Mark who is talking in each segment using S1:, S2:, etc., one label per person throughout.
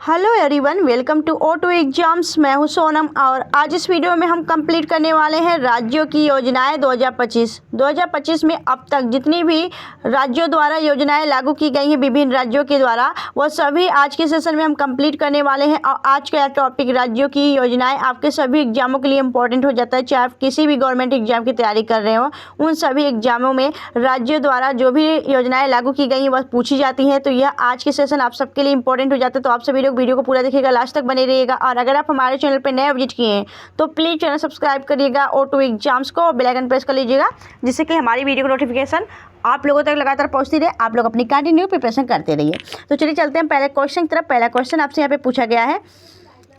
S1: Hello everyone, welcome to O2 exams. मैं हूं सोनम और आज इस वीडियो में हम कंप्लीट करने वाले हैं राज्यों की योजनाएं 2025 में अब तक जितनी भी राज्यों द्वारा योजनाएं लागू की गई हैं विभिन्न राज्यों के द्वारा, वह सभी आज के सेशन में हम कंप्लीट करने वाले हैं। और आज का टॉपिक राज्यों की योजनाएं आपके सभी एग्जामों के लिए इंपॉर्टेंट हो जाता है। चाहे आप किसी भी गवर्नमेंट एग्जाम की तैयारी कर रहे हो, उन सभी एग्जामों में राज्यों द्वारा जो भी योजनाएं लागू की गई हैं वह पूछी जाती हैं। तो यह आज के सेशन आप सबके लिए इंपॉर्टेंट हो जाता है। तो आप सभी वीडियो को पूरा देखिएगा, लास्ट तक बने रहिएगा। और अगर आप हमारे चैनल पर नए विजिट किए हैं तो प्लीज़ चैनल सब्सक्राइब करिएगा, O2 एग्जाम्स को बेल आइकन प्रेस कर लीजिएगा, जिससे कि हमारी वीडियो की नोटिफिकेशन आप लोगों तक लगातार पहुंचती रहे। आप लोग अपनी कंटिन्यू प्रिपरेशन करते रहिए। तो चलिए चलते हैं पहले क्वेश्चन की तरफ। पहला क्वेश्चन आपसे यहाँ पे पूछा गया है,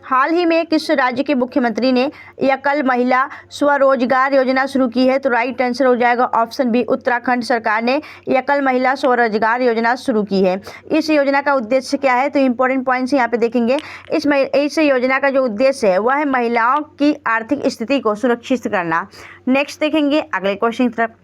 S1: हाल ही में किस राज्य के मुख्यमंत्री ने एकल महिला स्वरोजगार योजना शुरू की है? तो राइट आंसर हो जाएगा ऑप्शन बी, उत्तराखंड सरकार ने एकल महिला स्वरोजगार योजना शुरू की है। इस योजना का उद्देश्य क्या है? तो इंपॉर्टेंट पॉइंट्स यहाँ पे देखेंगे। इस योजना का जो उद्देश्य है वह है महिलाओं की आर्थिक स्थिति को सुरक्षित करना। नेक्स्ट देखेंगे अगले क्वेश्चन की तरफ।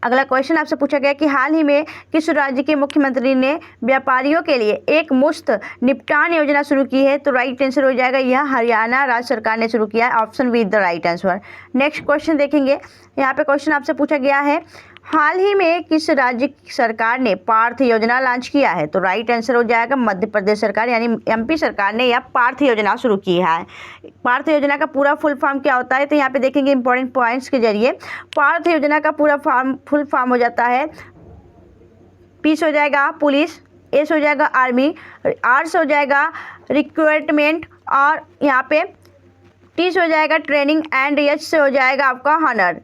S1: अगला क्वेश्चन आपसे पूछा गया कि हाल ही में किस राज्य के मुख्यमंत्री ने व्यापारियों के लिए एक मुफ्त निपटान योजना शुरू की है? तो राइट आंसर हो जाएगा यह हरियाणा राज्य सरकार ने शुरू किया है। Option be the right answer. Next question देखेंगे। यहाँ पे क्वेश्चन आपसे पूछा गया है, हाल ही में किस राज्य सरकार ने पार्थ योजना लॉन्च किया है? तो राइट आंसर हो जाएगा मध्य प्रदेश सरकार, यानी MP सरकार ने यह पार्थ योजना शुरू की है। पार्थ योजना का पूरा फुल फॉर्म क्या होता है? तो यहाँ पे देखेंगे इंपॉर्टेंट पॉइंट्स के जरिए। पार्थ योजना का पूरा फुल फॉर्म हो जाता है, पीस हो जाएगा पुलिस, एस हो जाएगा आर्मी, आर्स हो जाएगा रिक्रूटमेंट, और यहाँ पे टीस हो जाएगा ट्रेनिंग, एंड एच से हो जाएगा आपका हॉनर,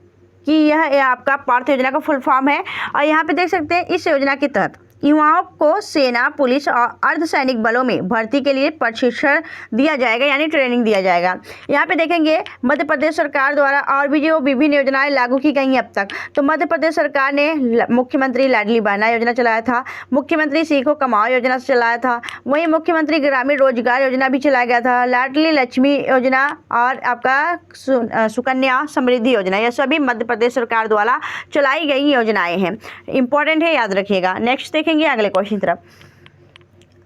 S1: कि यह आपका पार्थ योजना का फुल फॉर्म है। और यहाँ पे देख सकते हैं इस योजना के तहत युवाओं को सेना, पुलिस और अर्धसैनिक बलों में भर्ती के लिए प्रशिक्षण दिया जाएगा, यानी ट्रेनिंग दिया जाएगा। यहाँ पे देखेंगे मध्य प्रदेश सरकार द्वारा और भी जो विभिन्न योजनाएं लागू की गई हैं अब तक। तो मध्य प्रदेश सरकार ने मुख्यमंत्री लाडली बहना योजना चलाया था, मुख्यमंत्री सीखो कमाओ योजना चलाया था, वहीं मुख्यमंत्री ग्रामीण रोजगार योजना भी चलाया गया था, लाडली लक्ष्मी योजना और आपका सुकन्या समृद्धि योजना, यह सभी मध्य प्रदेश सरकार द्वारा चलाई गई योजनाएं हैं। इंपॉर्टेंट है, याद रखिएगा। नेक्स्ट देखेंगे अगले क्वेश्चन तरफ।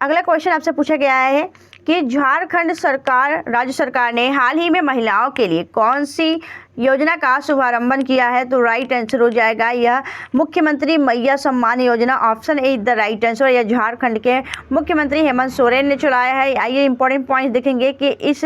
S1: अगला क्वेश्चन आपसे पूछा गया है कि झारखंड सरकार, राज्य सरकार ने हाल ही में महिलाओं के लिए कौन सी योजना का शुभारंभ किया है? तो राइट आंसर हो जाएगा यह मुख्यमंत्री मैया Samman Yojana. Option A the right answer. यह झारखंड के मुख्यमंत्री हेमंत सोरेन ने चलाया है। आइए इंपॉर्टेंट पॉइंट्स देखेंगे कि इस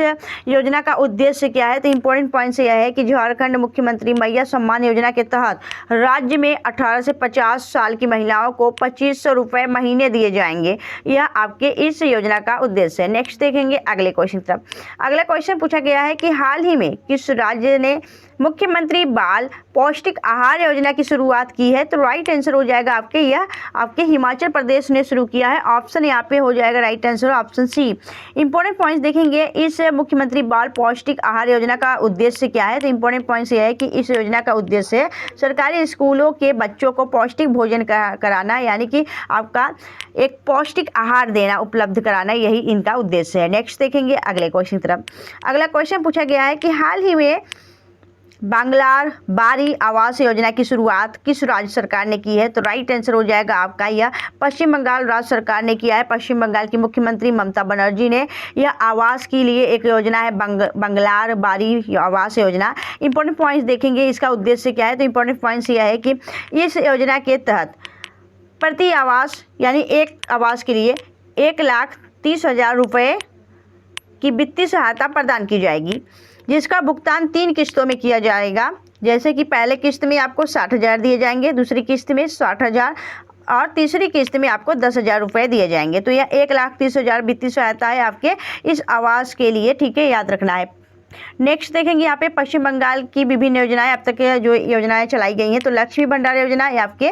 S1: योजना का उद्देश्य क्या है। तो इंपॉर्टेंट पॉइंट्स यह है कि झारखंड मुख्यमंत्री मैया सम्मान योजना के तहत राज्य में 18 से 50 साल की महिलाओं को 2500 रुपये महीने दिए जाएंगे। यह आपके इस योजना का उद्देश्य है। नेक्स्ट देखेंगे अगले क्वेश्चन तरफ। अगला क्वेश्चन पूछा गया है कि हाल ही में किस राज्य ने मुख्यमंत्री बाल पौष्टिक आहार योजना की शुरुआत की है? तो राइट आंसर हो जाएगा आपके यह आपके हिमाचल प्रदेश ने शुरू किया है। ऑप्शन यहाँ पे हो जाएगा right answer, option C. Important points देखेंगे, इस मुख्यमंत्री बाल पौष्टिक आहार योजना का उद्देश्य क्या है? तो इंपॉर्टेंट पॉइंट्स ये है कि इस योजना का उद्देश्य सरकारी स्कूलों के बच्चों को पौष्टिक भोजन कराना, यानी कि आपका एक पौष्टिक आहार देना, उपलब्ध कराना, यही इनका उद्देश्य है। नेक्स्ट देखेंगे अगले क्वेश्चन की तरफ। अगला क्वेश्चन पूछा गया है कि हाल ही में बांग्लार बारी आवास योजना की शुरुआत किस राज्य सरकार ने की है? तो राइट आंसर हो जाएगा आपका यह पश्चिम बंगाल राज्य सरकार ने किया है। पश्चिम बंगाल की मुख्यमंत्री ममता बनर्जी ने यह आवास के लिए एक योजना है, बांग्लार बारी आवास योजना। इंपॉर्टेंट पॉइंट्स देखेंगे, इसका उद्देश्य क्या है? तो इंपॉर्टेंट पॉइंट्स यह है कि इस योजना के तहत प्रति आवास, यानी एक आवास के लिए 1,30,000 रुपये की वित्तीय सहायता प्रदान की जाएगी, जिसका भुगतान 3 किस्तों में किया जाएगा। जैसे कि पहले किस्त में आपको 60,000 दिए जाएंगे, दूसरी किस्त में 60,000 और तीसरी किस्त में आपको 10,000 रुपये दिए जाएंगे। तो यह 1,30,000 वित्तीय सहायता है आपके इस आवास के लिए, ठीक है, याद रखना है। नेक्स्ट देखेंगे यहाँ पे पश्चिम बंगाल की विभिन्न योजनाएं, अब तक जो योजनाएं चलाई गई हैं। तो लक्ष्मी भंडार योजना ये आपके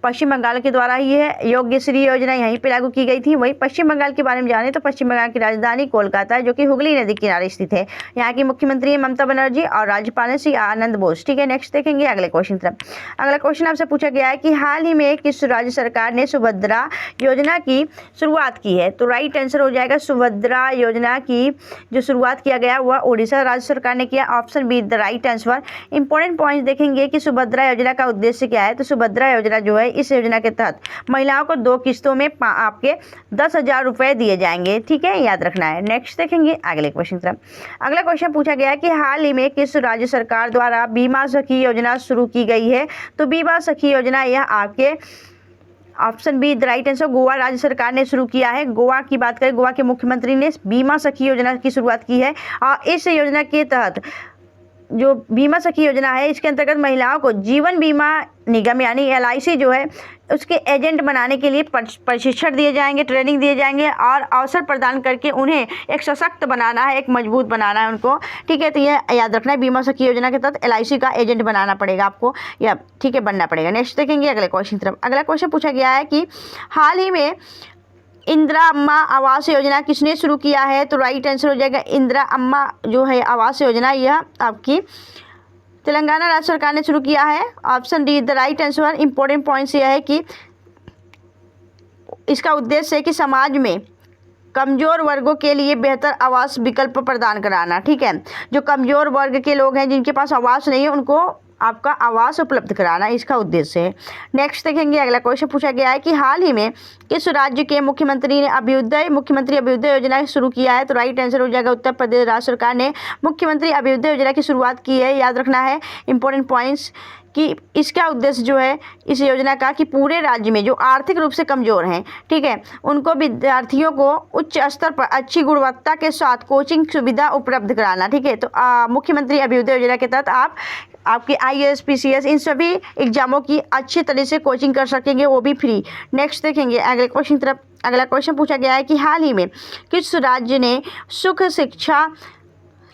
S1: पश्चिम बंगाल के द्वारा ही है। योग्यश्री योजना यहीं पे लागू की गई थी। वहीं पश्चिम बंगाल के बारे में जाने तो पश्चिम बंगाल की राजधानी कोलकाता है, जो कि हुगली नदी किनारे स्थित है। यहाँ की मुख्यमंत्री है ममता बनर्जी और राज्यपाल है श्री आनंद बोस। ठीक है, नेक्स्ट देखेंगे अगले क्वेश्चन तरफ। अगला क्वेश्चन आपसे पूछा गया है कि हाल ही में किस राज्य सरकार ने सुभद्रा योजना की शुरुआत की है? तो राइट आंसर हो जाएगा सुभद्रा योजना की जो शुरुआत किया गया वह उड़ीसा राज्य सरकार ने किया। Option be the right answer. Important points देखेंगे कि सुभद्रा योजना का उद्देश्य क्या है। तो सुभद्रा योजना जो है है इस योजना के तहत महिलाओं को 2 किस्तों में आपके 10,000 रुपये दिए जाएंगे। ठीक है, याद रखना है। नेक्स्ट देखेंगे अगले क्वेश्चन तरफ। अगला क्वेश्चन पूछा गया है कि हाल ही में किस राज्य सरकार द्वारा बीमा सखी योजना शुरू की गई है? तो बीमा सखी योजना यह आपके option be the right answer Goa राज्य सरकार ने शुरू किया है। गोवा की बात करें, गोवा के मुख्यमंत्री ने बीमा सखी योजना की शुरुआत की है और इस योजना के तहत जो बीमा सखी योजना है इसके अंतर्गत महिलाओं को जीवन बीमा निगम यानी LIC जो है उसके एजेंट बनाने के लिए प्रशिक्षण दिए जाएंगे, ट्रेनिंग दिए जाएंगे और अवसर प्रदान करके उन्हें एक सशक्त बनाना है, एक मजबूत बनाना है उनको। ठीक है, तो ये याद रखना है, बीमा सखी योजना के तहत LIC का एजेंट बनाना पड़ेगा आपको, या ठीक है बनना पड़ेगा। नेक्स्ट देखेंगे अगले क्वेश्चन तरफ। अगला क्वेश्चन पूछा गया है कि हाल ही में इंदिरा अम्मा आवास योजना किसने शुरू किया है? तो राइट आंसर हो जाएगा इंदिरा अम्मा जो है आवास योजना, यह आपकी तेलंगाना राज्य सरकार ने शुरू किया है। Option D the right answer. Important points यह है कि इसका उद्देश्य है कि समाज में कमज़ोर वर्गों के लिए बेहतर आवास विकल्प प्रदान कराना। ठीक है, जो कमज़ोर वर्ग के लोग हैं जिनके पास आवास नहीं है उनको आपका आवास उपलब्ध कराना इसका उद्देश्य है। नेक्स्ट देखेंगे अगला क्वेश्चन पूछा गया है कि हाल ही में किस राज्य के मुख्यमंत्री ने मुख्यमंत्री अभ्युदय योजना शुरू किया है? तो राइट आंसर हो जाएगा उत्तर प्रदेश राज्य सरकार ने मुख्यमंत्री अभ्युदय योजना की शुरुआत की है। याद रखना है इंपॉर्टेंट पॉइंट्स कि इसका उद्देश्य जो है इस योजना का कि पूरे राज्य में जो आर्थिक रूप से कमज़ोर हैं, ठीक है, उनको विद्यार्थियों को उच्च स्तर पर अच्छी गुणवत्ता के साथ कोचिंग सुविधा उपलब्ध कराना। ठीक है, तो मुख्यमंत्री अभ्युदय योजना के तहत आपके IAS PCS इन सभी एग्जामों की अच्छी तरह से कोचिंग कर सकेंगे, वो भी फ्री। नेक्स्ट देखेंगे अगले क्वेश्चन तरफ। अगला क्वेश्चन पूछा गया है कि हाल ही में किस राज्य ने सुख शिक्षा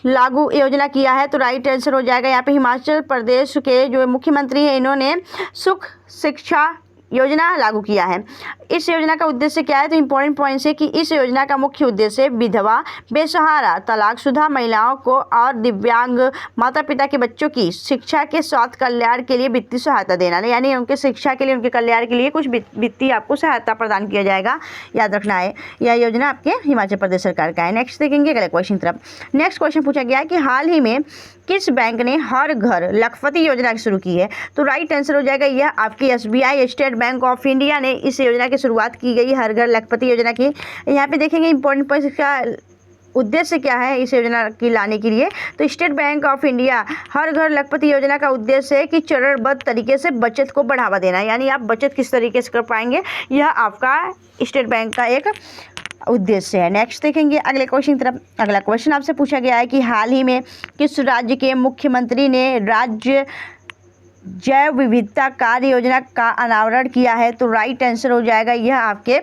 S1: लागू योजना किया है? तो राइट आंसर हो जाएगा यहाँ पे हिमाचल प्रदेश के जो मुख्यमंत्री हैं इन्होंने सुख शिक्षा योजना लागू किया है। इस योजना का उद्देश्य क्या है? तो इंपॉर्टेंट पॉइंट्स है कि इस योजना का मुख्य उद्देश्य विधवा, बेसहारा, तलाकशुदा महिलाओं को और दिव्यांग माता पिता के बच्चों की शिक्षा के स्वास्थ्य कल्याण के लिए वित्तीय सहायता देना, यानी उनके शिक्षा के लिए, उनके कल्याण के लिए कुछ वित्तीय आपको सहायता प्रदान किया जाएगा। याद रखना है, यह योजना आपके हिमाचल प्रदेश सरकार का है। नेक्स्ट देखेंगे अगले क्वेश्चन तरफ। नेक्स्ट क्वेश्चन पूछा गया है कि हाल ही में किस बैंक ने हर घर लखपति योजना शुरू की है? तो राइट आंसर हो जाएगा यह आपकी SBI state bank of India ने इस योजना की शुरुआत की गई, हर घर लखपति योजना की। यहाँ पे देखेंगे इंपॉर्टेंट पॉइंट का उद्देश्य क्या है इस योजना की लाने के लिए। तो स्टेट बैंक ऑफ इंडिया हर घर लखपति योजना का उद्देश्य है कि चरणबद्ध तरीके से बचत को बढ़ावा देना, यानी आप बचत किस तरीके से कर पाएंगे, यह आपका स्टेट बैंक का एक उद्देश्य है। नेक्स्ट देखेंगे अगले क्वेश्चन तरफ। अगला क्वेश्चन आपसे पूछा गया है कि हाल ही में किस राज्य के मुख्यमंत्री ने राज्य जैव विविधता कार्य योजना का अनावरण किया है? तो राइट आंसर हो जाएगा यह आपके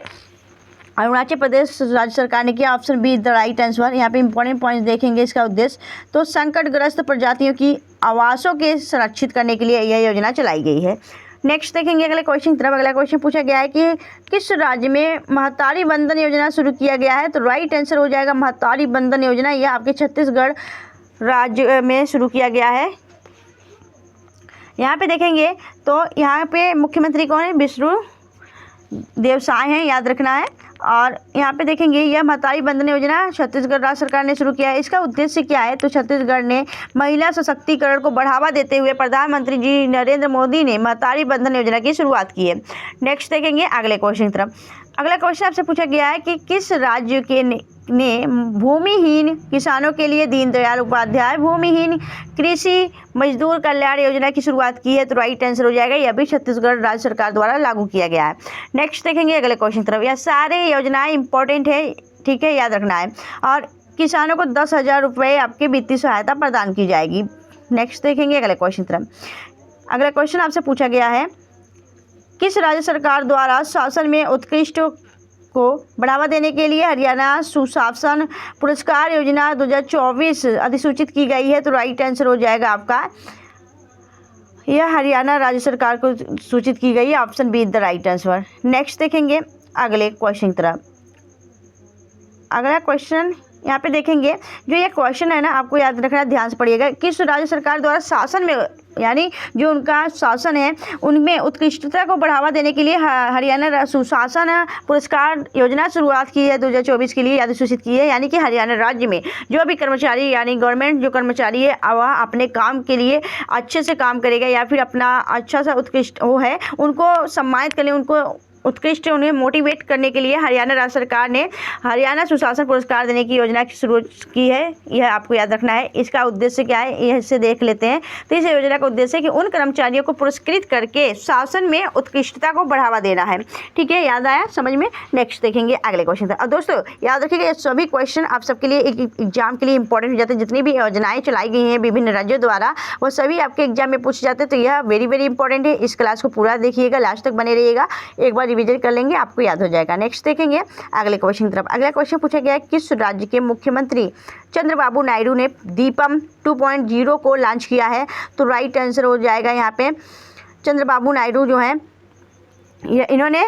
S1: अरुणाचल प्रदेश राज्य सरकार ने किया। Option be the right answer. यहाँ पे इंपॉर्टेंट पॉइंट्स देखेंगे इसका उद्देश्य। तो संकटग्रस्त प्रजातियों की आवासों के संरक्षित करने के लिए यह योजना चलाई गई है। नेक्स्ट देखेंगे अगले क्वेश्चन तरफ। अगला क्वेश्चन पूछा गया है कि किस राज्य में महतारी बंधन योजना शुरू किया गया है? तो राइट आंसर हो जाएगा महतारी बंधन योजना, यह आपके छत्तीसगढ़ राज्य में शुरू किया गया है। यहाँ पे देखेंगे तो यहाँ पे मुख्यमंत्री कौन है? विष्णु देव साय हैं, याद रखना है। और यहाँ पे देखेंगे यह महतारी बंधन योजना छत्तीसगढ़ राज्य सरकार ने शुरू किया है। इसका उद्देश्य क्या है? तो छत्तीसगढ़ ने महिला सशक्तिकरण को बढ़ावा देते हुए प्रधानमंत्री जी नरेंद्र मोदी ने महतारी बंधन योजना की शुरुआत की है। नेक्स्ट देखेंगे अगले क्वेश्चन तरफ। अगला क्वेश्चन आपसे पूछा गया है कि किस राज्य के ने भूमिहीन किसानों के लिए दीनदयाल उपाध्याय भूमिहीन कृषि मजदूर कल्याण योजना की शुरुआत की है? तो राइट आंसर हो जाएगा यह भी छत्तीसगढ़ राज्य सरकार द्वारा लागू किया गया है। नेक्स्ट देखेंगे अगले क्वेश्चन तरफ। यह सारे योजनाएं इंपॉर्टेंट है, ठीक है, याद रखना है। और किसानों को 10,000 रुपये आपकी वित्तीय सहायता प्रदान की जाएगी। नेक्स्ट देखेंगे अगले क्वेश्चन तरफ। अगला क्वेश्चन आपसे पूछा गया है किस राज्य सरकार द्वारा शासन में उत्कृष्ट को बढ़ावा देने के लिए हरियाणा सुशासन पुरस्कार योजना 2024 अधिसूचित की गई है? तो राइट आंसर हो जाएगा आपका यह हरियाणा राज्य सरकार को सूचित की गई है। Option be the right answer. Next देखेंगे अगले क्वेश्चन तरफ। अगला क्वेश्चन यहाँ पे देखेंगे, जो ये क्वेश्चन है ना आपको याद रखना, ध्यान से पढ़िएगा। किस राज्य सरकार द्वारा शासन में यानी जो उनका शासन है उनमें उत्कृष्टता को बढ़ावा देने के लिए हरियाणा सुशासन पुरस्कार योजना शुरुआत की है 2024 के लिए अधिसूचित की है। यानी कि हरियाणा राज्य में जो भी कर्मचारी यानी गवर्नमेंट जो कर्मचारी है वह अपने काम के लिए अच्छे से काम करेगा या फिर अपना अच्छा सा उत्कृष्ट वो है उनको सम्मानित करने उनको उत्कृष्ट उन्हें मोटिवेट करने के लिए हरियाणा राज्य सरकार ने हरियाणा सुशासन पुरस्कार देने की योजना की शुरू की है। यह आपको याद रखना है। इसका उद्देश्य क्या है यह इससे देख लेते हैं। तो इस योजना का उद्देश्य है कि उन कर्मचारियों को पुरस्कृत करके शासन में उत्कृष्टता को बढ़ावा देना है। ठीक है, याद आया समझ में। नेक्स्ट देखेंगे अगले क्वेश्चन तक। और दोस्तों याद रखिएगा ये सभी क्वेश्चन आप सबके लिए एक एग्जाम के लिए इंपॉर्टेंट हो जाते हैं। जितनी भी योजनाएं चलाई गई हैं विभिन्न राज्यों द्वारा वो सभी आपके एग्जाम में पूछे जाते हैं। तो यह वेरी वेरी इंपॉर्टेंट है। इस क्लास को पूरा देखिएगा, लास्ट तक बने रहिएगा, एक बार रिविजन कर लेंगे आपको याद हो जाएगा। नेक्स्ट देखेंगे अगले क्वेश्चन की तरफ। अगला क्वेश्चन पूछा गया है किस राज्य के मुख्यमंत्री चंद्रबाबू नायडू ने दीपम 2.0 को लॉन्च किया है। तो राइट आंसर हो जाएगा यहाँ पे चंद्रबाबू नायडू जो है इन्होंने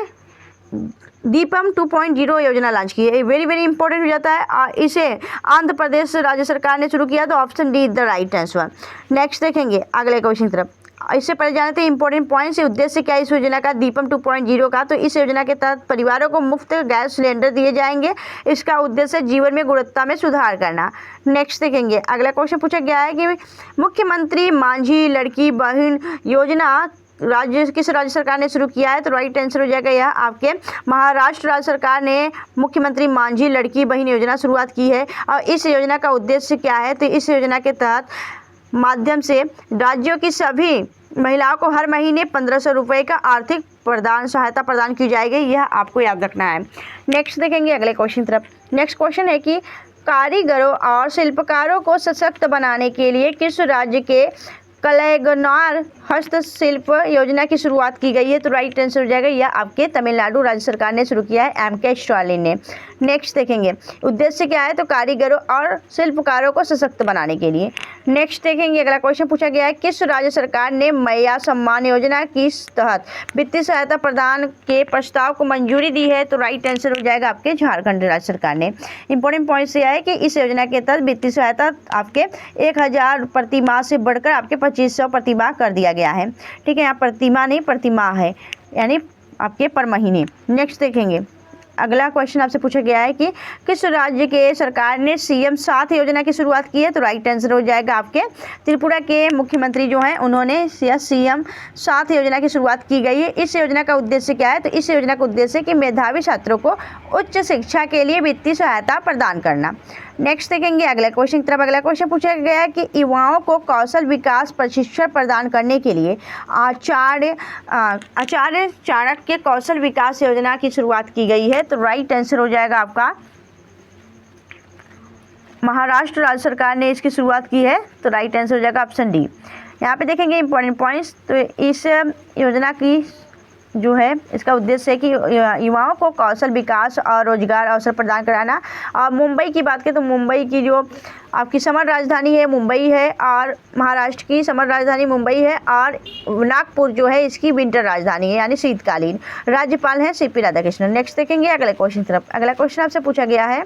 S1: दीपम 2.0 योजना लॉन्च की है। वेरी वेरी इंपॉर्टेंट हो जाता है। इसे आंध्र प्रदेश राज्य सरकार ने शुरू किया। तो option D the right answer. Next देखेंगे अगले क्वेश्चन की तरफ। इससे पहले जाने थे इंपॉर्टेंट पॉइंट्स। उद्देश्य क्या है इस योजना का दीपम 2.0 का। तो इस योजना के तहत परिवारों को मुफ्त गैस सिलेंडर दिए जाएंगे। इसका उद्देश्य जीवन में गुणवत्ता में सुधार करना। नेक्स्ट देखेंगे अगला क्वेश्चन पूछा गया है कि मुख्यमंत्री मांझी लड़की बहन योजना किस राज्य सरकार ने शुरू किया है। तो राइट आंसर हो जाएगा यह आपके महाराष्ट्र राज्य सरकार ने मुख्यमंत्री मांझी लड़की बहन योजना शुरुआत की है। और इस योजना का उद्देश्य क्या है। तो इस योजना के तहत माध्यम से राज्यों की सभी महिलाओं को हर महीने 1500 रुपये का आर्थिक सहायता प्रदान की जाएगी। यह आपको याद रखना है। नेक्स्ट देखेंगे अगले क्वेश्चन तरफ। नेक्स्ट क्वेश्चन है कि कारीगरों और शिल्पकारों को सशक्त बनाने के लिए किस राज्य के कलैगनार हस्तशिल्प योजना की शुरुआत की गई है। तो राइट आंसर हो जाएगा यह आपके तमिलनाडु राज्य सरकार ने शुरू किया है, एम के स्टालिन ने। नेक्स्ट देखेंगे उद्देश्य क्या है। तो कारीगरों और शिल्पकारों को सशक्त बनाने के लिए। नेक्स्ट देखेंगे अगला क्वेश्चन पूछा गया है किस राज्य सरकार ने मैया सम्मान योजना के तहत वित्तीय सहायता प्रदान के प्रस्ताव को मंजूरी दी है। तो राइट आंसर हो जाएगा आपके झारखंड राज्य सरकार ने। इंपॉर्टेंट पॉइंट यह है कि इस योजना के तहत वित्तीय सहायता आपके 1000 प्रति माह से बढ़कर आपके 2500 प्रति माह कर दिया गया है। ठीक है, यहाँ प्रतिमा नहीं प्रतिमाह है यानी आपके पर महीने। नेक्स्ट देखेंगे अगला क्वेश्चन आपसे पूछा गया है कि किस राज्य के सरकार ने CM 7 योजना की शुरुआत की है। तो राइट आंसर हो जाएगा आपके त्रिपुरा के मुख्यमंत्री जो हैं उन्होंने CM 7 योजना की शुरुआत की गई है। इस योजना का उद्देश्य क्या है। तो इस योजना का उद्देश्य है कि मेधावी छात्रों को उच्च शिक्षा के लिए वित्तीय सहायता प्रदान करना। नेक्स्ट देखेंगे अगले क्वेश्चन की तरफ। अगला क्वेश्चन पूछा गया है कि युवाओं को कौशल विकास प्रशिक्षण प्रदान करने के लिए आचार्य चाणक्य कौशल विकास योजना की शुरुआत की गई है। तो राइट आंसर हो जाएगा आपका महाराष्ट्र राज्य सरकार ने इसकी शुरुआत की है। तो राइट आंसर हो जाएगा ऑप्शन डी। यहाँ पे देखेंगे इंपॉर्टेंट पॉइंट्स। तो इस योजना की जो है इसका उद्देश्य है कि युवाओं को कौशल विकास और रोजगार अवसर प्रदान कराना। और मुंबई की बात करें तो मुंबई की जो आपकी समर राजधानी है मुंबई है और महाराष्ट्र की समर राजधानी मुंबई है और नागपुर जो है इसकी विंटर राजधानी है यानी शीतकालीन। राज्यपाल हैं CP राधाकृष्णन। नेक्स्ट देखेंगे अगले क्वेश्चन तरफ। अगला क्वेश्चन आपसे पूछा गया है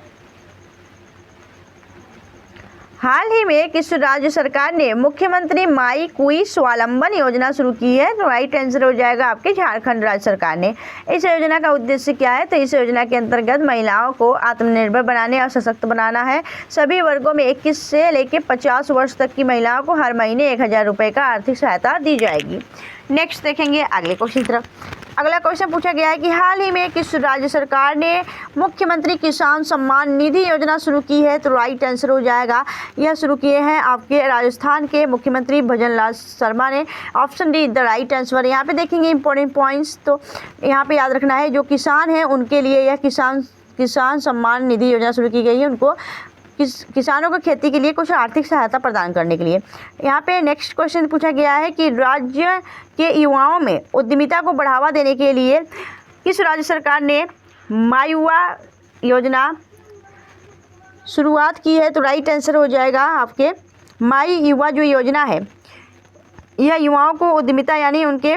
S1: हाल ही में किस राज्य सरकार ने मुख्यमंत्री माई कुई स्वावलंबन योजना शुरू की है। तो राइट आंसर हो जाएगा आपके झारखंड राज्य सरकार ने। इस योजना का उद्देश्य क्या है। तो इस योजना के अंतर्गत महिलाओं को आत्मनिर्भर बनाने और सशक्त बनाना है। सभी वर्गों में 21 से लेकर 50 वर्ष तक की महिलाओं को हर महीने 1000 रुपये का आर्थिक सहायता दी जाएगी। नेक्स्ट देखेंगे अगले क्वेश्चन तरफ। अगला क्वेश्चन पूछा गया है कि हाल ही में किस राज्य सरकार ने मुख्यमंत्री किसान सम्मान निधि योजना शुरू की है। तो राइट आंसर हो जाएगा यह शुरू किए हैं आपके राजस्थान के मुख्यमंत्री भजनलाल शर्मा ने। Option D the right answer. यहाँ पे देखेंगे इंपॉर्टेंट पॉइंट्स। तो यहाँ पे याद रखना है जो किसान हैं उनके लिए यह किसान सम्मान निधि योजना शुरू की गई है। उनको किसानों को खेती के लिए कुछ आर्थिक सहायता प्रदान करने के लिए। यहाँ पे नेक्स्ट क्वेश्चन पूछा गया है कि राज्य के युवाओं में उद्यमिता को बढ़ावा देने के लिए किस राज्य सरकार ने माई युवा योजना शुरुआत की है। तो राइट आंसर हो जाएगा आपके माई युवा जो योजना है यह युवाओं को उद्यमिता यानी उनके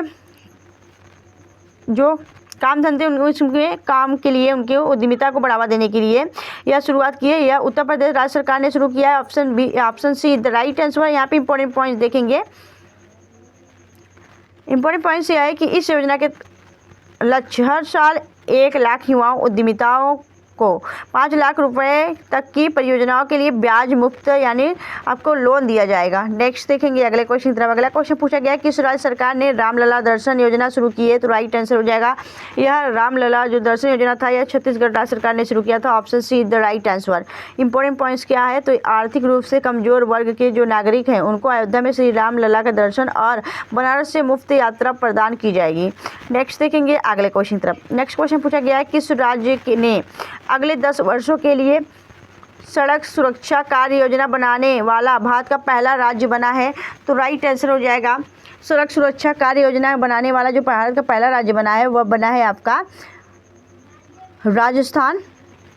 S1: जो काम धंधे उनके काम के लिए उनके उद्यमिता को बढ़ावा देने के लिए यह शुरुआत की है। यह उत्तर प्रदेश राज्य सरकार ने शुरू किया है। Option see the right answer. यहाँ पे इंपॉर्टेंट पॉइंट्स देखेंगे इंपॉर्टेंट पॉइंट्स ये है कि इस योजना के लक्ष्य हर साल 1 लाख युवाओं उद्यमिताओं को 5 लाख रुपए तक की परियोजनाओं के लिए ब्याज मुक्त यानी आपको लोन दिया जाएगा। नेक्स्ट देखेंगे अगले क्वेश्चन की तरफ। अगला क्वेश्चन पूछा गया किस राज्य सरकार ने रामलला दर्शन योजना शुरू की है, तो राइट आंसर हो जाएगा यह रामलला जो दर्शन योजना था यह छत्तीसगढ़ राज्य सरकार ने शुरू किया था। Option C is the right answer. Important points क्या है, तो आर्थिक रूप से कमजोर वर्ग के जो नागरिक हैं उनको अयोध्या में श्री रामलला का दर्शन और बनारस से मुफ्त यात्रा प्रदान की जाएगी। नेक्स्ट देखेंगे अगले क्वेश्चन की तरफ। नेक्स्ट क्वेश्चन पूछा गया है किस राज्य ने अगले 10 वर्षों के लिए सड़क सुरक्षा कार्य योजना बनाने वाला भारत का पहला राज्य बना है, तो राइट आंसर हो जाएगा सड़क सुरक्षा कार्य योजना बनाने वाला जो भारत का पहला राज्य बना है वह बना है आपका राजस्थान।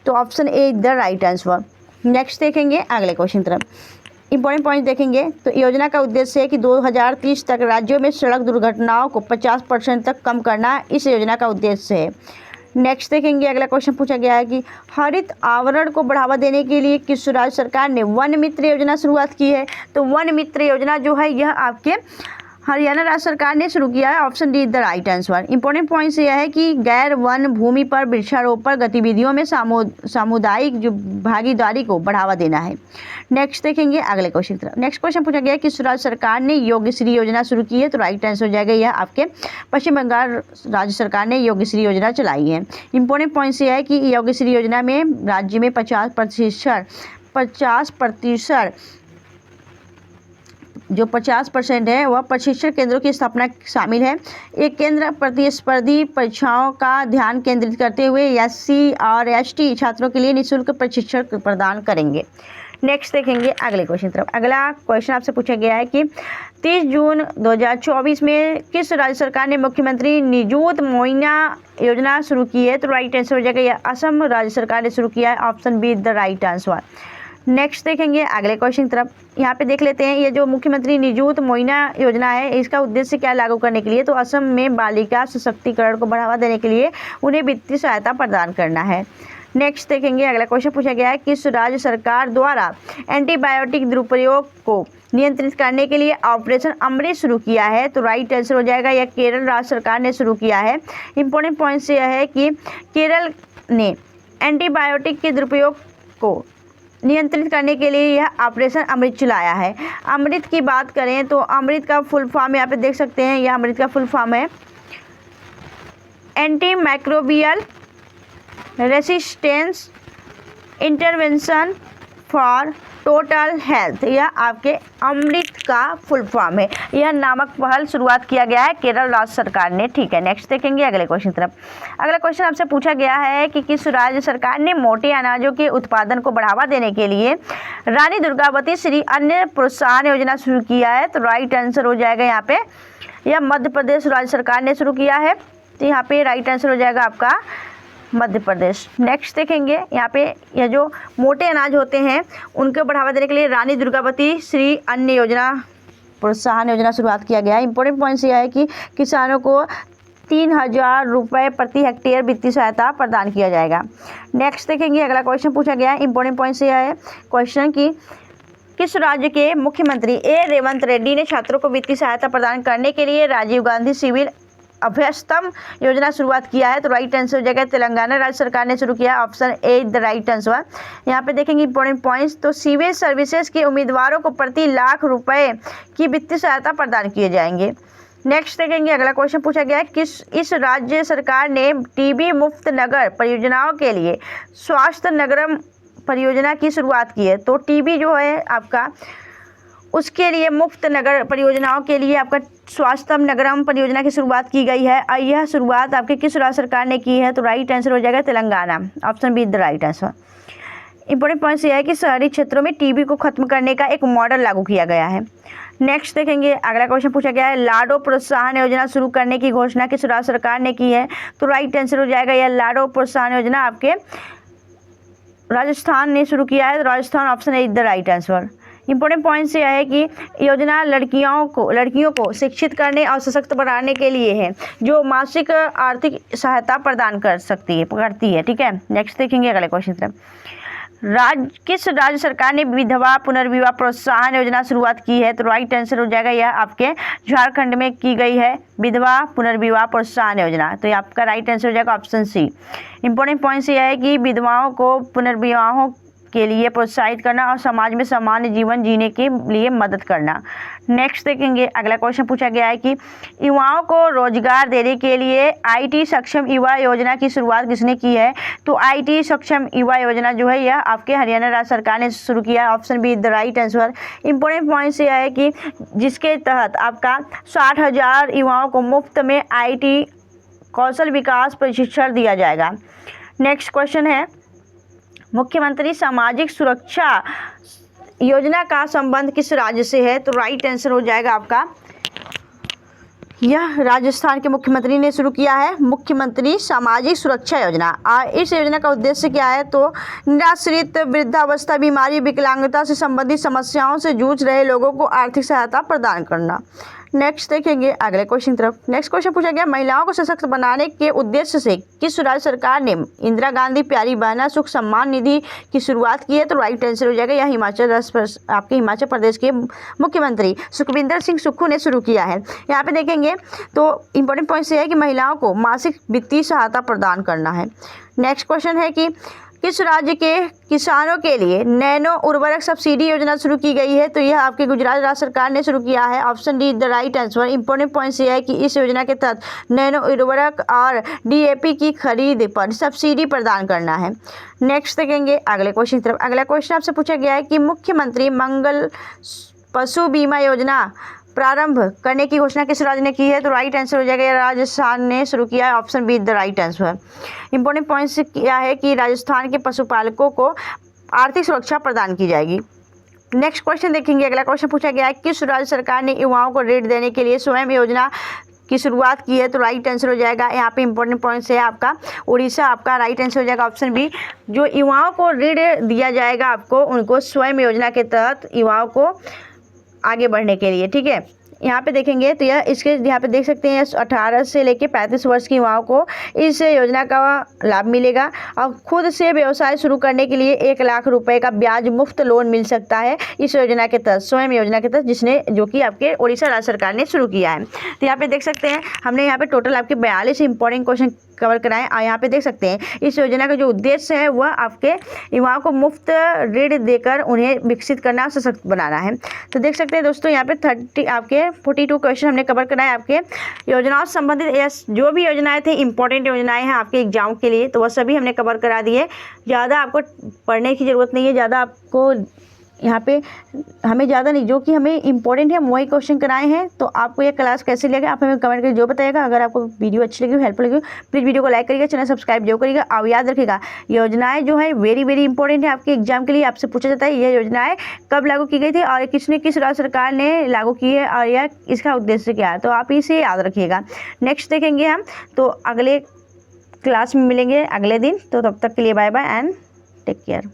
S1: तो option A is the right answer. Next देखेंगे अगले क्वेश्चन तरफ। इंपॉर्टेंट पॉइंट देखेंगे तो योजना का उद्देश्य है कि 2030 तक राज्यों में सड़क दुर्घटनाओं को 50% तक कम करना इस योजना का उद्देश्य है। नेक्स्ट देखेंगे अगला क्वेश्चन पूछा गया है कि हरित आवरण को बढ़ावा देने के लिए किस राज्य सरकार ने वन मित्र योजना शुरुआत की है, तो वन मित्र योजना जो है यह आपके हरियाणा राज्य सरकार ने शुरू किया है। Option D is the right answer. Important points यह है कि गैर वन भूमि पर वृक्षारोपण गतिविधियों में सामुदायिक जो भागीदारी को बढ़ावा देना है। नेक्स्ट देखेंगे अगले क्वेश्चन की तरफ। नेक्स्ट क्वेश्चन पूछा गया किस राज्य सरकार ने योगश्री योजना शुरू की है, तो राइट आंसर हो जाएगा यह आपके पश्चिम बंगाल राज्य सरकार ने योगश्री योजना चलाई है। इंपॉर्टेंट पॉइंट्स यह है कि योगश्री योजना में राज्य में 50% जो 50% है वह प्रशिक्षण केंद्रों की स्थापना शामिल है। एक केंद्र प्रतिस्पर्धी परीक्षाओं का ध्यान केंद्रित करते हुए एससी और एसटी छात्रों के लिए निःशुल्क प्रशिक्षण प्रदान करेंगे। नेक्स्ट देखेंगे अगले क्वेश्चन तरफ। अगला क्वेश्चन आपसे पूछा गया है कि 30 जून 2024 में किस राज्य सरकार ने मुख्यमंत्री निजुत मोइना योजना शुरू की है, तो राइट आंसर हो जाएगा यह असम राज्य सरकार ने शुरू किया है। Option B is the right answer. Next देखेंगे अगले क्वेश्चन की तरफ। यहाँ पे देख लेते हैं ये जो मुख्यमंत्री निजुत मोइना योजना है इसका उद्देश्य क्या लागू करने के लिए, तो असम में बालिका सशक्तिकरण को बढ़ावा देने के लिए उन्हें वित्तीय सहायता प्रदान करना है। नेक्स्ट देखेंगे अगला क्वेश्चन पूछा गया है किस राज्य सरकार द्वारा एंटीबायोटिक दुरुपयोग को नियंत्रित करने के लिए ऑपरेशन अमृत शुरू किया है, तो राइट आंसर हो जाएगा यह केरल राज्य सरकार ने शुरू किया है। इंपॉर्टेंट पॉइंट्स यह है कि केरल ने एंटीबायोटिक के दुरुपयोग को नियंत्रित करने के लिए यह ऑपरेशन अमृत चलाया है। अमृत की बात करें तो अमृत का फुल फॉर्म यहाँ पे देख सकते हैं, यह अमृत का फुल फॉर्म है anti microbial resistance intervention for total health, यह आपके अमृत का फुल फॉर्म है। यह नामक पहल शुरुआत किया गया है केरल राज्य सरकार ने। ठीक है, नेक्स्ट देखेंगे अगले क्वेश्चन तरफ। अगला क्वेश्चन आपसे पूछा गया है कि किस राज्य सरकार ने मोटे अनाजों के उत्पादन को बढ़ावा देने के लिए रानी दुर्गावती श्री अन्न प्रोत्साहन योजना शुरू किया है, तो राइट आंसर हो जाएगा यहाँ पे यह मध्य प्रदेश राज्य सरकार ने शुरू किया है। तो यहाँ पे राइट आंसर हो जाएगा आपका मध्य प्रदेश। नेक्स्ट देखेंगे यहाँ पे यह जो मोटे अनाज होते हैं उनको बढ़ावा देने के लिए रानी दुर्गावती श्री अन्न योजना प्रोत्साहन योजना शुरुआत किया गया है। इंपॉर्टेंट पॉइंट्स यह है कि किसानों को 3000 रुपये प्रति हेक्टेयर वित्तीय सहायता प्रदान किया जाएगा। नेक्स्ट देखेंगे अगला क्वेश्चन पूछा गया है। इंपॉर्टेंट पॉइंट्स यह है क्वेश्चन की किस राज्य के मुख्यमंत्री ए रेवंत रेड्डी ने छात्रों को वित्तीय सहायता प्रदान करने के लिए राजीव गांधी सिविल अभ्यस्तम योजना शुरुआत किया है, तो राइट आंसर हो जाएगा तेलंगाना राज्य सरकार ने शुरू किया। Option A is the right answer. यहाँ पे देखेंगे इंपॉर्टेंट पॉइंट्स, तो सिविल सर्विसेज के उम्मीदवारों को प्रति लाख रुपए की वित्तीय सहायता प्रदान किए जाएंगे। नेक्स्ट देखेंगे अगला क्वेश्चन पूछा गया है किस इस राज्य सरकार ने टीबी मुक्त नगर परियोजनाओं के लिए स्वास्थ्य नगरम परियोजना की शुरुआत की है, तो टीबी जो है आपका उसके लिए मुफ्त नगर परियोजनाओं के लिए आपका स्वास्थ्य नगरम परियोजना की शुरुआत की गई है और यह शुरुआत आपके किस राज्य सरकार ने की है, तो राइट आंसर हो जाएगा Telangana. Option B is the right answer. Important points यह है कि शहरी क्षेत्रों में टीबी को खत्म करने का एक मॉडल लागू किया गया है। नेक्स्ट देखेंगे अगला क्वेश्चन पूछा गया है लाडो प्रोत्साहन योजना शुरू करने की घोषणा किस राज्य सरकार ने की है, तो राइट आंसर हो जाएगा यह लाडो प्रोत्साहन योजना आपके राजस्थान ने शुरू किया है, तो Rajasthan option is the right answer. Important points यह है कि योजना लड़कियों को शिक्षित करने और सशक्त बनाने के लिए है जो मासिक आर्थिक सहायता प्रदान करती है। ठीक है, नेक्स्ट देखेंगे अगले क्वेश्चन तरफ। किस राज्य सरकार ने विधवा पुनर्विवाह प्रोत्साहन योजना शुरुआत की है? तो राइट आंसर हो जाएगा यह आपके झारखंड में की गई है विधवा पुनर्विवाह प्रोत्साहन योजना। तो ये आपका राइट आंसर हो जाएगा ऑप्शन सी। इंपॉर्टेंट पॉइंट यह है कि विधवाओं को पुनर्विवाहों के लिए प्रोत्साहित करना और समाज में सामान्य जीवन जीने के लिए मदद करना। नेक्स्ट देखेंगे, अगला क्वेश्चन पूछा गया है कि युवाओं को रोजगार देने के लिए आईटी सक्षम युवा योजना की शुरुआत किसने की है? तो आईटी सक्षम युवा योजना जो है यह आपके हरियाणा राज्य सरकार ने शुरू किया है। Option be the right answer. Important point यह है कि जिसके तहत आपका 60,000 युवाओं को मुफ्त में आईटी कौशल विकास प्रशिक्षण दिया जाएगा। नेक्स्ट क्वेश्चन है, मुख्यमंत्री सामाजिक सुरक्षा योजना का संबंध किस राज्य से है? तो राइट आंसर हो जाएगा आपका यह राजस्थान के मुख्यमंत्री ने शुरू किया है मुख्यमंत्री सामाजिक सुरक्षा योजना। इस योजना का उद्देश्य क्या है? तो निराश्रित, वृद्धावस्था, बीमारी, विकलांगता से संबंधित समस्याओं से जूझ रहे लोगों को आर्थिक सहायता प्रदान करना। नेक्स्ट देखेंगे अगले क्वेश्चन की तरफ। नेक्स्ट क्वेश्चन पूछा गया, महिलाओं को सशक्त बनाने के उद्देश्य से किस राज्य सरकार ने इंदिरा गांधी प्यारी बहना सुख सम्मान निधि की शुरुआत की है? तो राइट आंसर हो जाएगा यह आपके हिमाचल प्रदेश के मुख्यमंत्री सुखविंदर सिंह सुक्खू ने शुरू किया है। यहाँ पे देखेंगे तो इंपॉर्टेंट पॉइंट ये है कि महिलाओं को मासिक वित्तीय सहायता प्रदान करना है। नेक्स्ट क्वेश्चन है कि किस राज्य के किसानों के लिए नैनो उर्वरक सब्सिडी योजना शुरू की गई है? तो यह आपके गुजरात राज्य सरकार ने शुरू किया है। Option D the right answer. Important point ये है कि इस योजना के तहत नैनो उर्वरक और डीएपी की खरीद पर सब्सिडी प्रदान करना है। नेक्स्ट देखेंगे अगले क्वेश्चन की तरफ। अगला क्वेश्चन आपसे पूछा गया है कि मुख्यमंत्री मंगल पशु बीमा योजना प्रारंभ करने की घोषणा किस राज्य ने की है? तो राइट आंसर हो जाएगा राजस्थान ने शुरू किया है। Option be the right answer. Important points क्या है कि राजस्थान के पशुपालकों को आर्थिक सुरक्षा प्रदान की जाएगी। नेक्स्ट क्वेश्चन देखेंगे, अगला क्वेश्चन पूछा गया है किस राज्य सरकार ने युवाओं को ऋण देने के लिए स्वयं योजना की शुरुआत की है? तो राइट आंसर हो जाएगा यहाँ पे इंपॉर्टेंट पॉइंट्स है आपका उड़ीसा। आपका राइट आंसर हो जाएगा ऑप्शन बी। जो युवाओं को ऋण दिया जाएगा आपको उनको स्वयं योजना के तहत युवाओं को आगे बढ़ने के लिए, ठीक है। यहाँ पे देखेंगे तो यह इसके यहाँ पे देख सकते हैं 18 से लेकर 35 वर्ष की युवाओं को इस योजना का लाभ मिलेगा और खुद से व्यवसाय शुरू करने के लिए 1 लाख रुपए का ब्याज मुफ्त लोन मिल सकता है इस योजना के तहत, स्वयं योजना के तहत, जो कि आपके उड़ीसा राज्य सरकार ने शुरू किया है। तो यहाँ पे देख सकते हैं हमने यहाँ पे टोटल आपके 42 इंपॉर्टेंट क्वेश्चन कवर कराएं और यहाँ पे देख सकते हैं इस योजना का जो उद्देश्य है वह आपके युवाओं को मुफ्त ऋण देकर उन्हें विकसित करना, सशक्त बनाना है। तो देख सकते हैं दोस्तों यहाँ पे 42 क्वेश्चन हमने कवर कराए आपके योजनाओं से संबंधित। जो भी योजनाएं थे इंपॉर्टेंट योजनाएं हैं आपके एग्जाम के लिए, तो वह सभी हमने कवर करा दिए। ज़्यादा आपको पढ़ने की ज़रूरत नहीं है, ज़्यादा आपको यहाँ पे हमें ज़्यादा नहीं, जो कि हमें इंपॉर्टेंट है वही क्वेश्चन कराए हैं। तो आपको ये क्लास कैसे लगे आप हमें कमेंट करके जो बताइएगा। अगर आपको वीडियो अच्छी लगी, हेल्पफुल लगी, प्लीज़ वीडियो को लाइक करिएगा, चैनल सब्सक्राइब जो करिएगा। और याद रखिएगा योजनाएं जो है वेरी इंपॉर्टेंट है आपके एग्जाम के लिए। आपसे पूछा जाता है ये योजनाएं कब लागू की गई थी और किसने, किस राज्य सरकार ने लागू की है और यह इसका उद्देश्य क्या है, तो आप इसे याद रखिएगा। नेक्स्ट देखेंगे हम तो अगले क्लास में मिलेंगे अगले दिन। तो तब तक के लिए bye bye and take care.